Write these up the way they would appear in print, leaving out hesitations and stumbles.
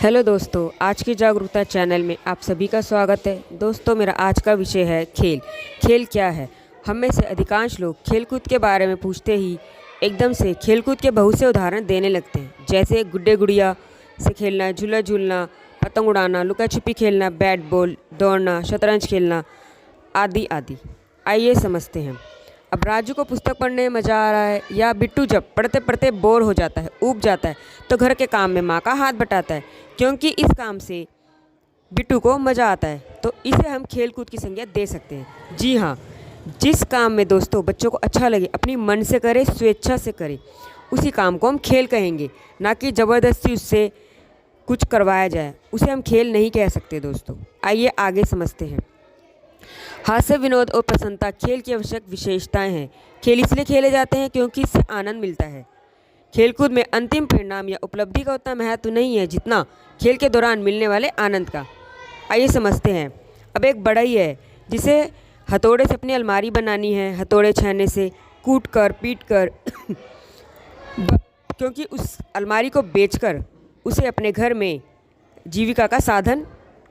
Hello दोस्तों, आज की जागरूकता चैनल में आप सभी का स्वागत है। दोस्तों, मेरा आज का विषय है खेल। खेल क्या है? हम में से अधिकांश लोग खेलकूद के बारे में पूछते ही एकदम से खेलकूद के बहुत से उदाहरण देने लगते हैं, जैसे गुड्डे गुड़िया से खेलना, झूला झूलना, पतंग उड़ाना, लुका छिपी खेलना, बैट बॉल, दौड़ना, शतरंज खेलना आदि आदि। आइए समझते हैं। अब राजू को पुस्तक पढ़ने में मज़ा आ रहा है, या बिट्टू जब पढ़ते पढ़ते बोर हो जाता है, ऊब जाता है, तो घर के काम में माँ का हाथ बटाता है, क्योंकि इस काम से बिट्टू को मज़ा आता है। तो इसे हम खेल कूद की संज्ञा दे सकते हैं। जी हाँ, जिस काम में दोस्तों बच्चों को अच्छा लगे, अपनी मन से करे, स्वेच्छा से करे, उसी काम को हम खेल कहेंगे, ना कि ज़बरदस्ती उससे कुछ करवाया जाए। उसे हम खेल नहीं कह सकते दोस्तों। आइए आगे समझते हैं। हास्य, विनोद और प्रसन्नता खेल की आवश्यक विशेषताएं हैं। खेल इसलिए खेले जाते हैं क्योंकि इससे आनंद मिलता है। खेलकूद में अंतिम परिणाम या उपलब्धि का उतना महत्व नहीं है जितना खेल के दौरान मिलने वाले आनंद का। आइए समझते हैं। अब एक बढ़ई है जिसे हथौड़े से अपनी अलमारी बनानी है, हथौड़े छेने से कूट कर पीट कर क्योंकि उस अलमारी को बेचकर उसे अपने घर में जीविका का साधन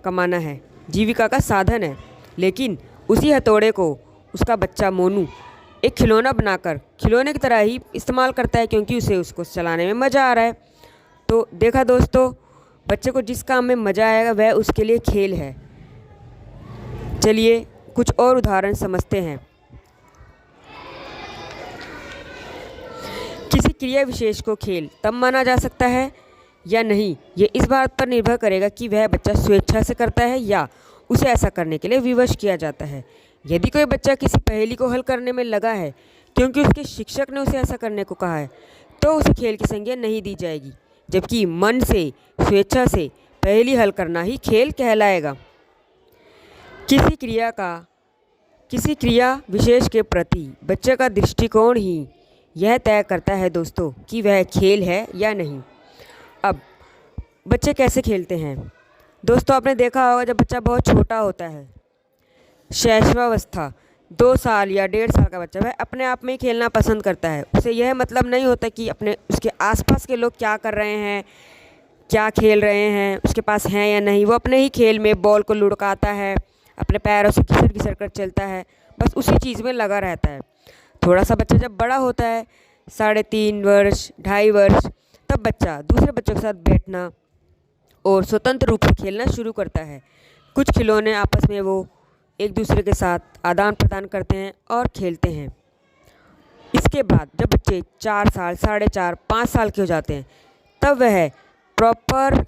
कमाना है, जीविका का साधन है। लेकिन उसी हथौड़े को उसका बच्चा मोनू एक खिलौना बनाकर खिलौने की तरह ही इस्तेमाल करता है, क्योंकि उसे उसको चलाने में मज़ा आ रहा है। तो देखा दोस्तों, बच्चे को जिस काम में मज़ा आएगा वह उसके लिए खेल है। चलिए कुछ और उदाहरण समझते हैं। किसी क्रिया विशेष को खेल तब माना जा सकता है या नहीं, ये इस बात पर निर्भर करेगा कि वह बच्चा स्वेच्छा से करता है या उसे ऐसा करने के लिए विवश किया जाता है। यदि कोई बच्चा किसी पहेली को हल करने में लगा है क्योंकि उसके शिक्षक ने उसे ऐसा करने को कहा है, तो उसे खेल की संज्ञा नहीं दी जाएगी, जबकि मन से, स्वेच्छा से पहेली हल करना ही खेल कहलाएगा। किसी क्रिया विशेष के प्रति बच्चे का दृष्टिकोण ही यह तय करता है दोस्तों कि वह खेल है या नहीं। अब बच्चे कैसे खेलते हैं दोस्तों? आपने देखा होगा, जब बच्चा बहुत छोटा होता है, शैशवावस्था, 2 साल या 1.5 साल का बच्चा, वह अपने आप में ही खेलना पसंद करता है। उसे यह मतलब नहीं होता कि उसके आसपास के लोग क्या कर रहे हैं, क्या खेल रहे हैं, उसके पास हैं या नहीं। वो अपने ही खेल में बॉल को लुढ़काता है, अपने पैरों से घिसर घिसर कर चलता है, बस उसी चीज़ में लगा रहता है। थोड़ा सा बच्चा जब बड़ा होता है, 3.5 वर्ष, 2.5 वर्ष, तब बच्चा दूसरे बच्चों के साथ बैठना और स्वतंत्र रूप से खेलना शुरू करता है। कुछ खिलौने आपस में वो एक दूसरे के साथ आदान प्रदान करते हैं और खेलते हैं। इसके बाद जब बच्चे 4 साल, 4.5, 5 साल के हो जाते हैं, तब वह प्रॉपर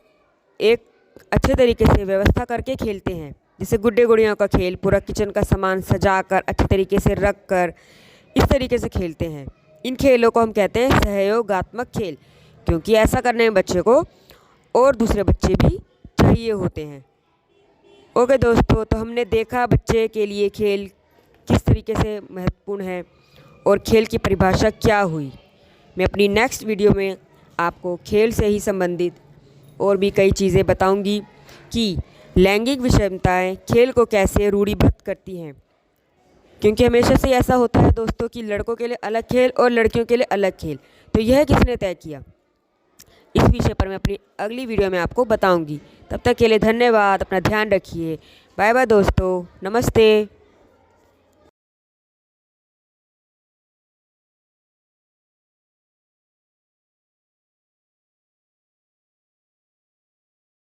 एक अच्छे तरीके से व्यवस्था करके खेलते हैं। जैसे गुड्डे गुड़ियों का खेल, पूरा किचन का सामान सजा कर, अच्छे तरीके से रख कर, इस तरीके से खेलते हैं। इन खेलों को हम कहते हैं सहयोगात्मक खेल, क्योंकि ऐसा करने में बच्चे को और दूसरे बच्चे भी चाहिए होते हैं। ओके दोस्तों, तो हमने देखा बच्चे के लिए खेल किस तरीके से महत्वपूर्ण है और खेल की परिभाषा क्या हुई। मैं अपनी नेक्स्ट वीडियो में आपको खेल से ही संबंधित और भी कई चीज़ें बताऊंगी कि लैंगिक विषमताएं खेल को कैसे रूढ़िबद्ध करती हैं, क्योंकि हमेशा से ऐसा होता है दोस्तों कि लड़कों के लिए अलग खेल और लड़कियों के लिए अलग खेल। तो यह किसने तय किया? इस विषय पर मैं अपनी अगली वीडियो में आपको बताऊंगी। तब तक के लिए धन्यवाद। अपना ध्यान रखिए। बाय बाय दोस्तों, नमस्ते।